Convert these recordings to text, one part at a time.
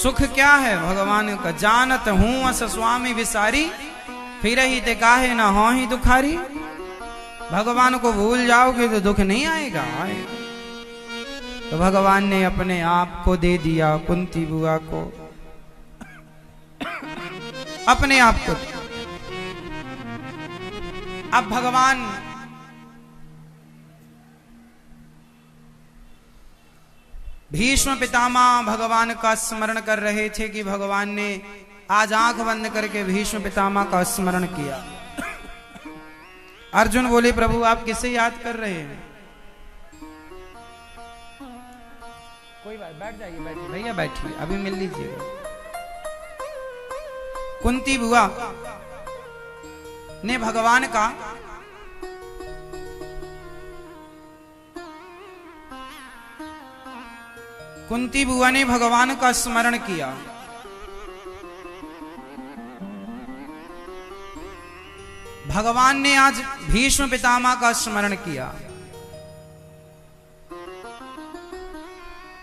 सुख क्या है भगवान का जानत हूं अस स्वामी विसारी, फिर ही ते काहे ना हो ही दुखारी। भगवान को भूल जाओगे तो दुख नहीं आएगा, आएगा। तो भगवान ने अपने आप को दे दिया कुंती बुआ को, अपने आप को। अब भगवान भीष्म पितामह भगवान का स्मरण कर रहे थे कि भगवान ने आज आंख बंद करके भीष्म पितामह का स्मरण किया। अर्जुन बोले प्रभु आप किसे याद कर रहे हैं? कोई बात, बैठ जाइए, बैठिए भैया, बैठिए, अभी मिल लीजिएगा। कुंती बुआ ने भगवान का कुंती बुआ ने भगवान का स्मरण किया। भगवान ने आज भीष्म पितामह का स्मरण किया।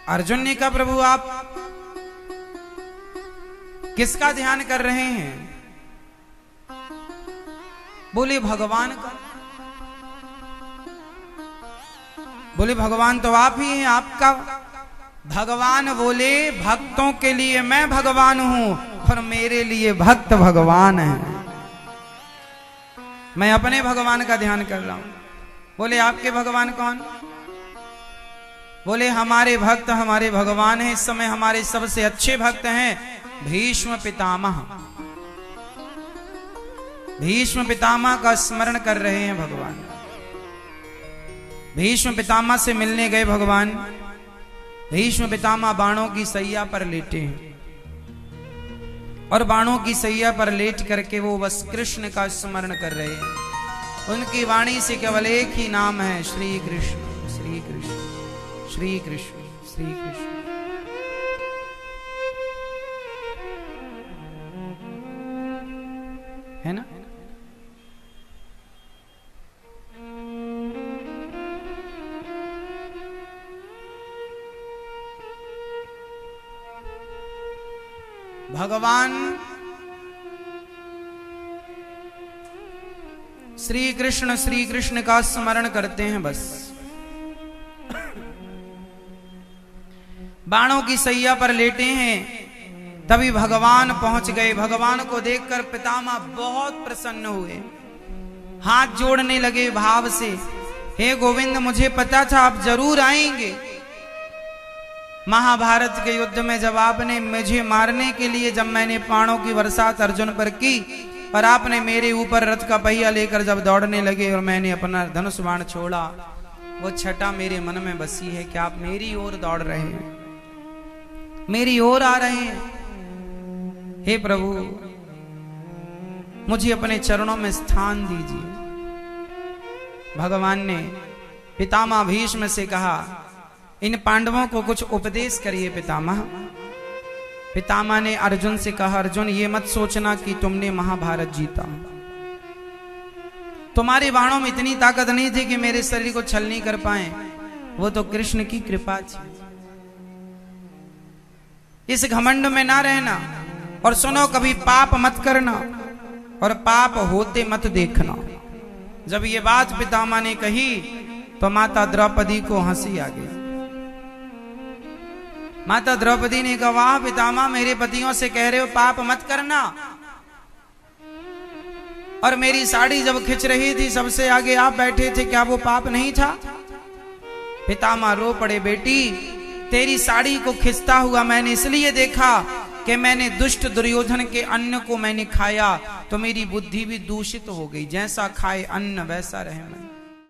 अर्जुन ने कहा प्रभु आप किसका ध्यान कर रहे हैं? बोले भगवान का। बोले भगवान तो आप ही हैं, आपका। भगवान बोले भक्तों के लिए मैं भगवान हूं और मेरे लिए भक्त भगवान है। मैं अपने भगवान का ध्यान कर रहा हूं। बोले आपके भगवान कौन? बोले हमारे भक्त हमारे भगवान हैं। इस समय हमारे सबसे अच्छे भक्त हैं भीष्म पितामह। भीष्म पितामह का स्मरण कर रहे हैं भगवान। भीष्म पितामह से मिलने गए भगवान। भीष्म पितामह बाणों की सैया पर लेटे हैं और बाणों की सैया पर लेट करके वो बस कृष्ण का स्मरण कर रहे हैं। उनकी वाणी से केवल एक ही नाम है, श्री कृष्ण श्री कृष्ण श्री कृष्ण श्री कृष्ण। है ना? भगवान श्री कृष्ण का स्मरण करते हैं बस। बाणों की सैया पर लेटे हैं, तभी भगवान पहुंच गए। भगवान को देखकर पितामह बहुत प्रसन्न हुए, हाथ जोड़ने लगे भाव से। हे गोविंद मुझे पता था आप जरूर आएंगे। महाभारत के युद्ध में जब आपने मुझे मारने के लिए जब मैंने बाणों की बरसात अर्जुन पर की और आपने मेरे ऊपर रथ का पहिया लेकर जब दौड़ने लगे और मैंने अपना धनुष बाण छोड़ा, वो छटा मेरे मन में बसी है कि आप मेरी ओर दौड़ रहे हैं, मेरी ओर आ रहे हैं। हे प्रभु मुझे अपने चरणों में स्थान दीजिए। भगवान ने पितामह भीष्म से कहा इन पांडवों को कुछ उपदेश करिए पितामह। पितामह ने अर्जुन से कहा अर्जुन ये मत सोचना कि तुमने महाभारत जीता। तुम्हारे बाणों में इतनी ताकत नहीं थी कि मेरे शरीर को छलनी कर पाए, वो तो कृष्ण की कृपा थी। इस घमंड में ना रहना और सुनो कभी पाप मत करना और पाप होते मत देखना। जब ये बात पितामह ने कही तो माता द्रौपदी को हंसी आ गई। माता द्रौपदी ने कहा वाह पितामह मेरे पतियों से कह रहे हो पाप मत करना, और मेरी साड़ी जब खिंच रही थी सबसे आगे आप बैठे थे, क्या वो पाप नहीं था? पितामह रो पड़े बेटी तेरी साड़ी को खिंचता हुआ मैंने इसलिए देखा कि मैंने दुष्ट दुर्योधन के अन्न को मैंने खाया तो मेरी बुद्धि भी दूषित हो गई। जैसा खाए अन्न वैसा रहे मैं।